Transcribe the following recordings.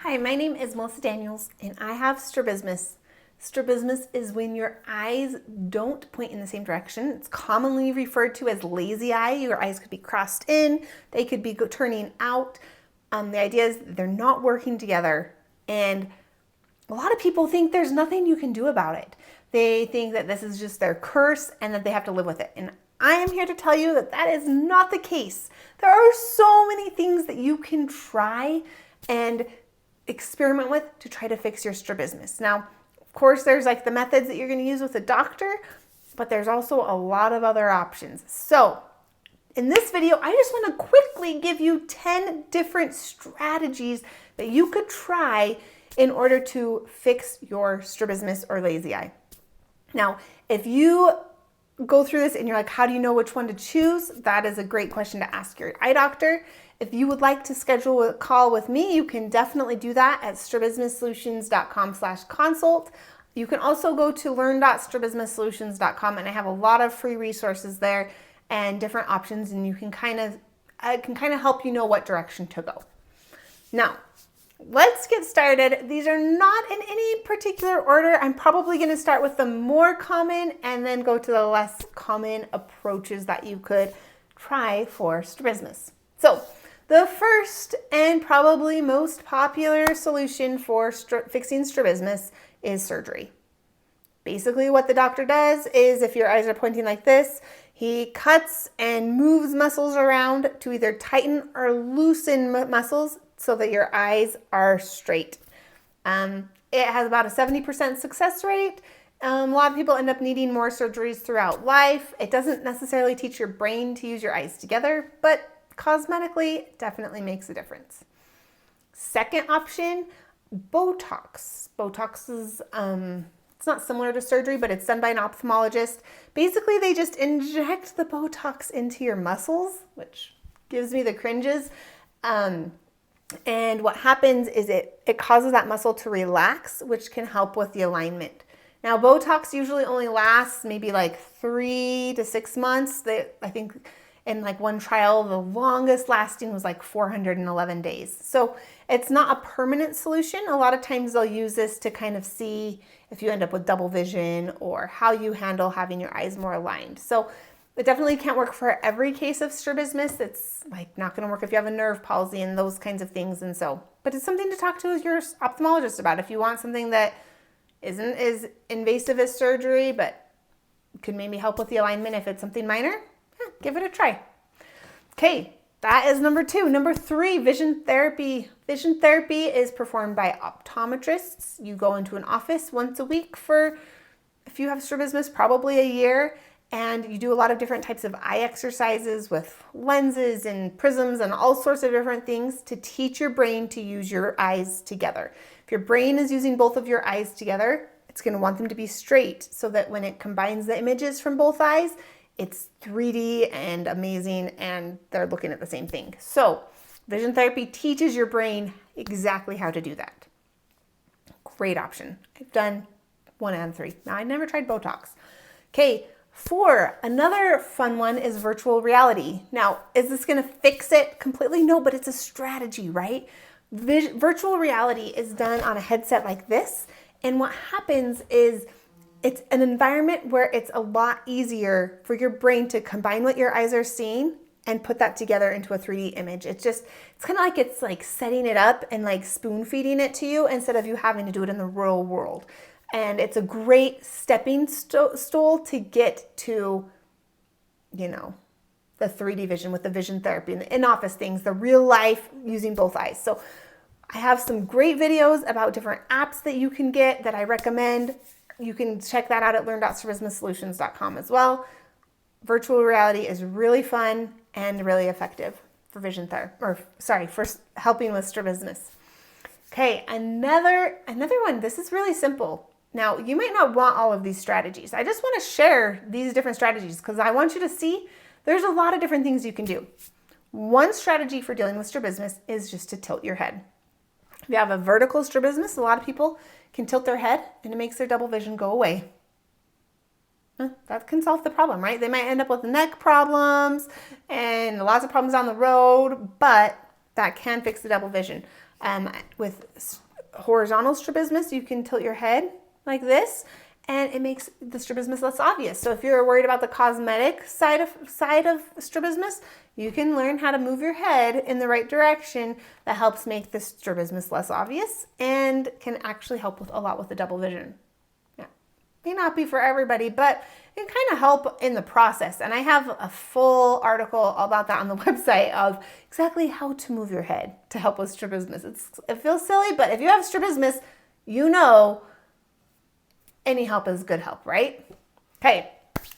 Hi, my name is Melissa Daniels and I have strabismus. Strabismus is when your eyes don't point in the same direction. It's commonly referred to as lazy eye. Your eyes could be crossed in, they could be turning out. The idea is they're not working together, and a lot of people think there's nothing you can do about it. They think that this is just their curse and that they have to live with it. And I am here to tell you that that is not the case. There are so many things that you can try and experiment with to try to fix your strabismus. Now, of course, there's like the methods that you're going to use with a doctor, but there's also a lot of other options. So in this video, I just want to quickly give you 10 different strategies that you could try in order to fix your strabismus or lazy eye. Now, if you go through this and you're like, how do you know which one to choose? That is a great question to ask your eye doctor. If you would like to schedule a call with me, you can definitely do that at strabismussolutions.com/consult. You can also go to learn.strabismussolutions.com, and I have a lot of free resources there and different options, and you can I can help you know what direction to go. Now, let's get started. These are not in any particular order. I'm probably going to start with the more common and then go to the less common approaches that you could try for strabismus. So the first and probably most popular solution for fixing strabismus is surgery. Basically what the doctor does is, if your eyes are pointing like this, he cuts and moves muscles around to either tighten or loosen muscles so that your eyes are straight. It has about a 70% success rate. A lot of people end up needing more surgeries throughout life. It doesn't necessarily teach your brain to use your eyes together, but cosmetically, it definitely makes a difference. Second option, Botox. Botox is, it's not similar to surgery, but it's done by an ophthalmologist. Basically, they just inject the Botox into your muscles, which gives me the cringes. And what happens is it causes that muscle to relax, which can help with the alignment. Now, Botox usually only lasts maybe like 3 to 6 months. I think in like one trial, the longest lasting was like 411 days. So it's not a permanent solution. A lot of times they'll use this to kind of see if you end up with double vision or how you handle having your eyes more aligned. So it definitely can't work for every case of strabismus. It's like not going to work if you have a nerve palsy and those kinds of things. And so, but it's something to talk to your ophthalmologist about if you want something that isn't as invasive as surgery, but could maybe help with the alignment. If it's something minor, give it a try. Okay, that is number 2. Number 3, vision therapy. Vision therapy is performed by optometrists. You go into an office once a week for, if you have strabismus, probably a year, and you do a lot of different types of eye exercises with lenses and prisms and all sorts of different things to teach your brain to use your eyes together. If your brain is using both of your eyes together, it's going to want them to be straight so that when it combines the images from both eyes, it's 3D and amazing, and they're looking at the same thing. So vision therapy teaches your brain exactly how to do that. Great option. I've done 1 and 3. Now, I never tried Botox. Okay, 4, another fun one is virtual reality. Now, is this going to fix it completely? No, but it's a strategy, right? Virtual reality is done on a headset like this, and what happens is it's an environment where it's a lot easier for your brain to combine what your eyes are seeing and put that together into a 3D image. It's kind of like it's like setting it up and like spoon feeding it to you instead of you having to do it in the real world. And it's a great stepping stool to get to, the 3D vision with the vision therapy and the in-office things, the real life using both eyes. So I have some great videos about different apps that you can get that I recommend. You can check that out at learn.strabismussolutions.com as well. Virtual reality is really fun and really effective for vision therapy, for helping with strabismus. Okay, another one. This is really simple. Now, you might not want all of these strategies. I just want to share these different strategies because I want you to see there's a lot of different things you can do. One strategy for dealing with strabismus is just to tilt your head. If you have a vertical strabismus, a lot of people can tilt their head and it makes their double vision go away. That can solve the problem, right? They might end up with neck problems and lots of problems down the road, but that can fix the double vision. With horizontal strabismus, you can tilt your head like this, and it makes the strabismus less obvious. So if you're worried about the cosmetic side of strabismus, you can learn how to move your head in the right direction. That helps make the strabismus less obvious and can actually help with a lot with the double vision. Yeah, may not be for everybody, but it can kind of help in the process. And I have a full article about that on the website of exactly how to move your head to help with strabismus. It feels silly, but if you have strabismus, you know any help is good help, right? Okay,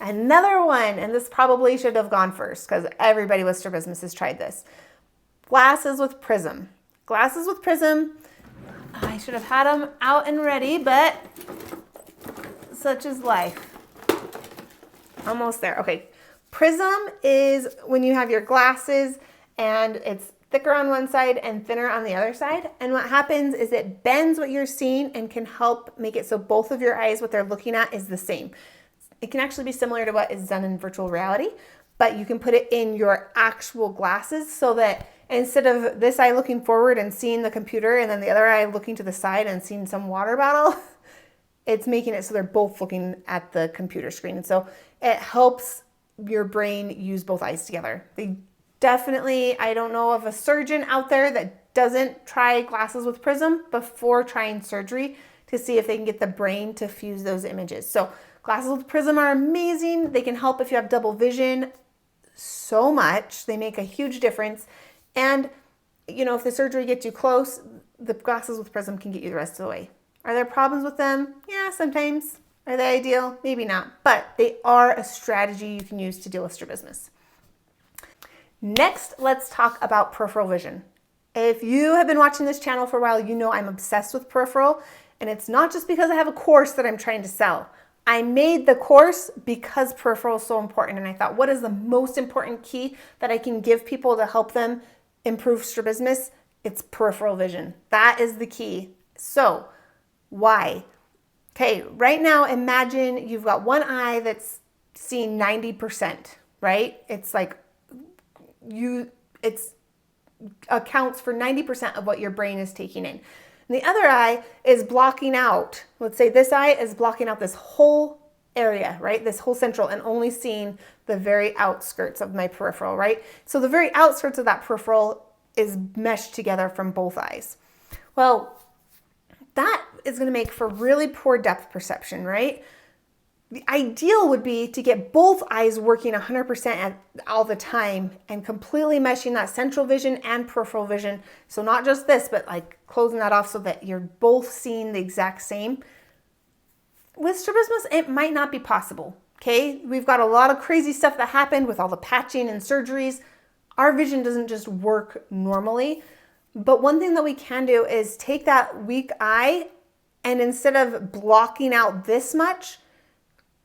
another one, and this probably should have gone first because everybody with strabismus has tried this. Glasses with prism. Glasses with prism, I should have had them out and ready, but such is life. Almost there. Okay, prism is when you have your glasses and it's thicker on one side and thinner on the other side. And what happens is it bends what you're seeing and can help make it so both of your eyes, what they're looking at is the same. It can actually be similar to what is done in virtual reality, but you can put it in your actual glasses so that instead of this eye looking forward and seeing the computer and then the other eye looking to the side and seeing some water bottle, it's making it so they're both looking at the computer screen. And so it helps your brain use both eyes together. Definitely, I don't know of a surgeon out there that doesn't try glasses with prism before trying surgery to see if they can get the brain to fuse those images. So glasses with prism are amazing. They can help if you have double vision so much. They make a huge difference. And, you know, if the surgery gets you close, the glasses with prism can get you the rest of the way. Are there problems with them? Yeah, sometimes. Are they ideal? Maybe not. But they are a strategy you can use to deal with strabismus. Next, let's talk about peripheral vision. If you have been watching this channel for a while, you know I'm obsessed with peripheral, and it's not just because I have a course that I'm trying to sell. I made the course because peripheral is so important, and I thought, what is the most important key that I can give people to help them improve strabismus? It's peripheral vision. That is the key. So, why? Okay, right now imagine you've got one eye that's seeing 90%, right? It's like it accounts for 90% of what your brain is taking in. And the other eye is blocking out. Let's say this eye is blocking out this whole area, right? This whole central, and only seeing the very outskirts of my peripheral, right? So the very outskirts of that peripheral is meshed together from both eyes. Well, that is going to make for really poor depth perception, right? The ideal would be to get both eyes working 100% all the time and completely meshing that central vision and peripheral vision. So not just this, but like closing that off so that you're both seeing the exact same. With strabismus, it might not be possible, okay? We've got a lot of crazy stuff that happened with all the patching and surgeries. Our vision doesn't just work normally. But one thing that we can do is take that weak eye and instead of blocking out this much,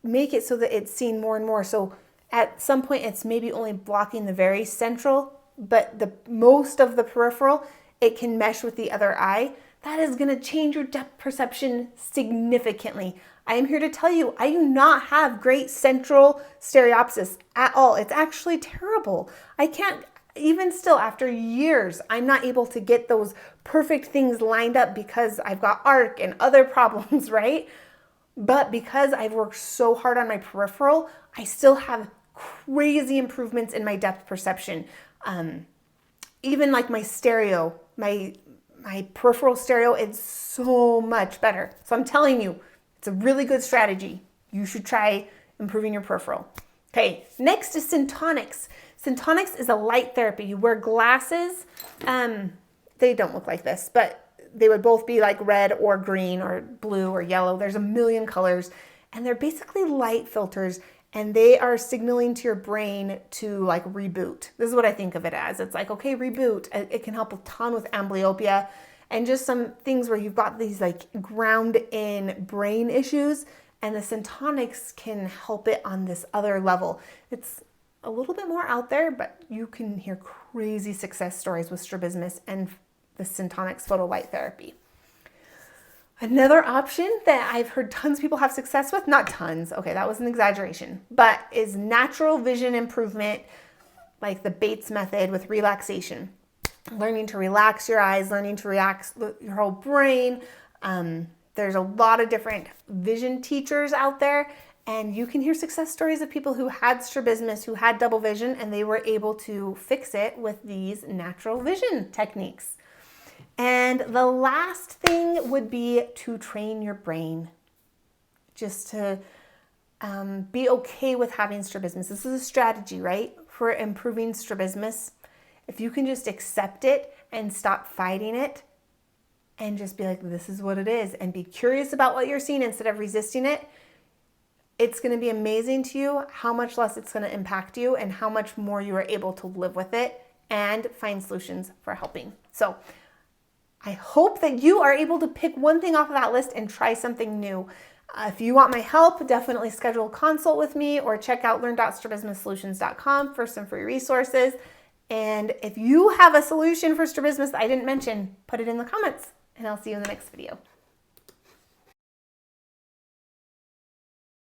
make it so that it's seen more and more. So at some point it's maybe only blocking the very central, but the most of the peripheral, it can mesh with the other eye. That is going to change your depth perception significantly. I am here to tell you, I do not have great central stereopsis at all. It's actually terrible. I can't, even still after years, I'm not able to get those perfect things lined up because I've got arc and other problems, right? But because I've worked so hard on my peripheral, I still have crazy improvements in my depth perception. Even like my stereo, my peripheral stereo is so much better. So I'm telling you, it's a really good strategy. You should try improving your peripheral. Okay, next is syntonics. Syntonics is a light therapy. You wear glasses. They don't look like this, but they would both be like red or green or blue or yellow. There's a million colors, and they're basically light filters, and they are signaling to your brain to like reboot. This is what I think of it as. It's like, okay, reboot. It can help a ton with amblyopia and just some things where you've got these like ground in brain issues, and the syntonics can help it on this other level. It's a little bit more out there, but you can hear crazy success stories with strabismus and the syntonics photo light therapy. Another option that I've heard tons of people have success with, not tons, okay, that was an exaggeration, but is natural vision improvement, like the Bates method with relaxation. learning to relax your eyes, learning to relax your whole brain. There's a lot of different vision teachers out there, and you can hear success stories of people who had strabismus, who had double vision, and they were able to fix it with these natural vision techniques. And the last thing would be to train your brain, just to be okay with having strabismus. This is a strategy, right, for improving strabismus. If you can just accept it and stop fighting it and just be like, this is what it is, and be curious about what you're seeing instead of resisting it, it's going to be amazing to you how much less it's going to impact you and how much more you are able to live with it and find solutions for helping. So I hope that you are able to pick one thing off of that list and try something new. If you want my help, definitely schedule a consult with me or check out learn.strabismussolutions.com for some free resources. And if you have a solution for strabismus that I didn't mention, put it in the comments, and I'll see you in the next video.